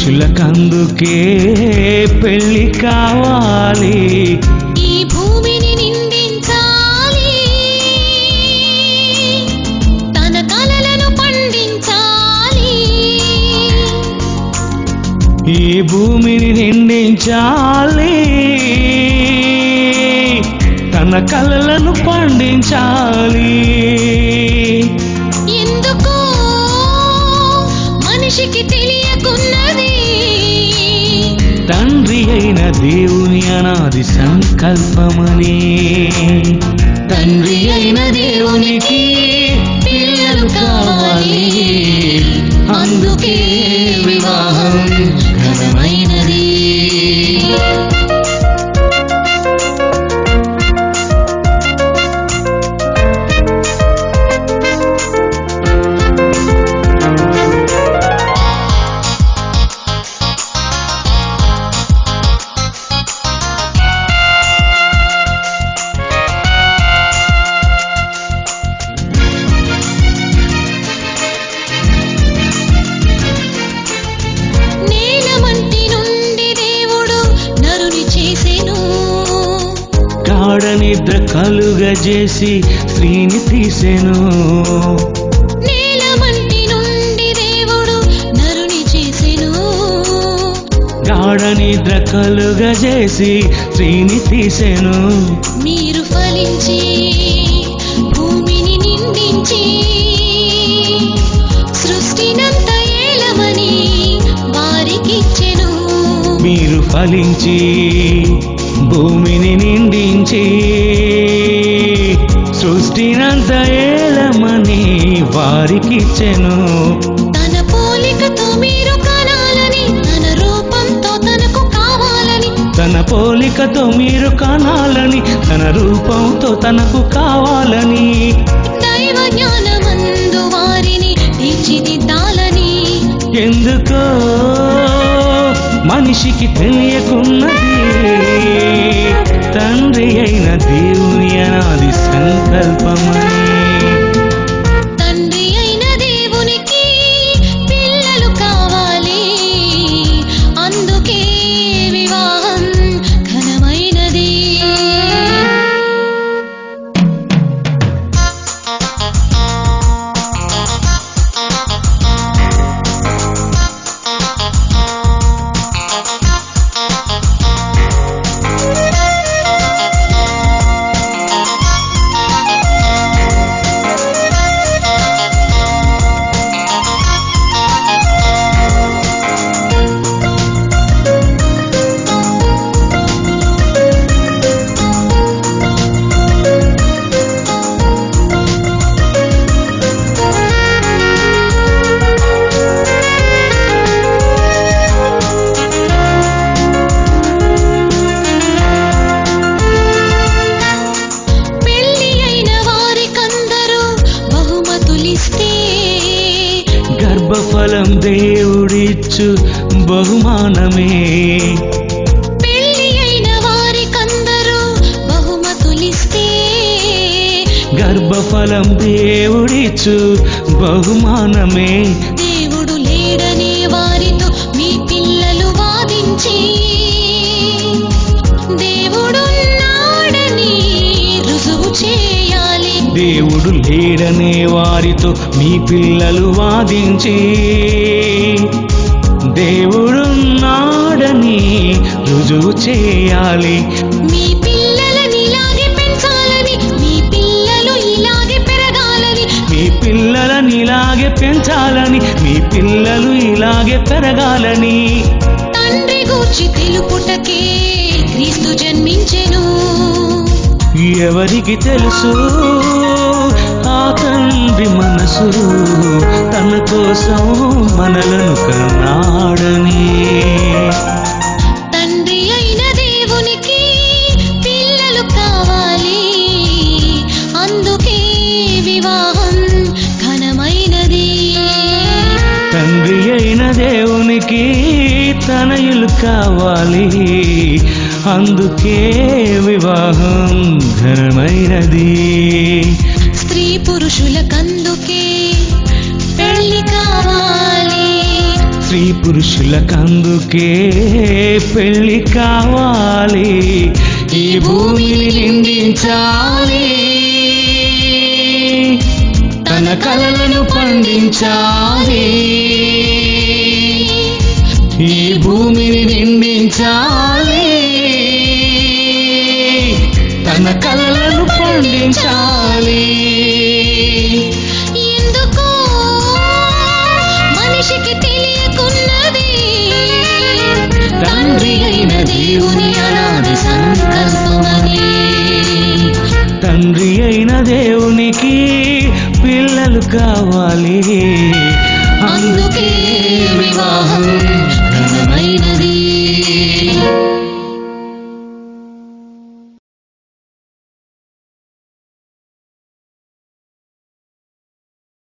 పురుషులకందుకే పెళ్లి కావాలి. ఈ భూమిని నిందించాలి, తన కలలను పండించాలి. ఈ భూమిని నిందించాలి, తన కలలను పండించాలి. ఎందుకో మనిషికి తెలియకున్నది, తండ్రి అయిన దేవుని అనాది సంకల్పమని. తండ్రి అయిన దేవునికి పిల్లలు కావాలి, అందుకే వివాహం ఘనమైనది. గాఢ నిద్ర కలుగజేసి స్త్రీని తీసెను. నేలమంటి నుండి దేవుడు నరుని చేసెను. గాఢ నిద్ర కలుగజేసి స్త్రీని తీసెను. మీరు ఫలించి భూమిని నిందించి సృష్టినంత ఏలమని వారికిచ్చెను. మీరు ఫలించి భూమిని నిందించి సృష్టినంత ఏలమని వారికిచ్చెను. తన పోలికతో మీరు కనాలని, తన రూపంతో తనకు కావాలని. తన పోలికతో మీరు కనాలని, తన రూపంతో తనకు కావాలని. దైవ జ్ఞానమందు వారిని తీర్చిదిద్దాలని. ఎందుకో మనిషికి తెలియకున్నది, తండ్రి అయిన దేవుని అనాది సంకల్పమని. తండ్రి అయిన దేవునికి పిల్లలు కావాలి, అందుకే వివాహం ఘనమైనది. గర్భఫలం దేవుడిచ్చు బహుమానమే. పెళ్లి అయిన వారికందరూ బహుమతులిస్తే గర్భఫలం దేవుడిచ్చు బహుమానమే. దేవుడు లేడనే వారితో మీ పిల్లలు వాదించి దేవుడున్నాడని రుజువు చేయాలి. దేవుడు లేడనే వారితో మీ పిల్లలు వాదించి దేవుడున్నాడని రుజువు చేయాలి. మీ పిల్లలని ఇలాగే పెంచాలని, మీ పిల్లలు ఇలాగే పెరగాలని. మీ పిల్లలని ఇలాగే పెంచాలని, మీ పిల్లలు ఇలాగే పెరగాలని. తండ్రి గూర్చి తెలుపుటకే క్రీస్తు జన్మించెను. ఎవరికి తెలుసు ఆ తండ్రి మనసు, తన కోసం మనలను కన్నాడని. తండ్రి అయిన దేవునికి పిల్లలు కావాలి, అందుకే వివాహం ఘనమైనది. తండ్రి అయిన దేవునికి తనయులు కావాలి, అందుకే వివాహం ఘనమైనది. స్త్రీ పురుషులకందుకే పెళ్లి కావాలి, స్త్రీ పురుషులకందుకే పెళ్లి కావాలి, ఈ భూమిని నిందించాలి, తన కలలను పండించాలి, ఈ భూమిని నిందించాలి, తన కలలను పండించాలి. ఎందుకో మనిషికి తెలియకున్నది, తండ్రి అయిన దేవుని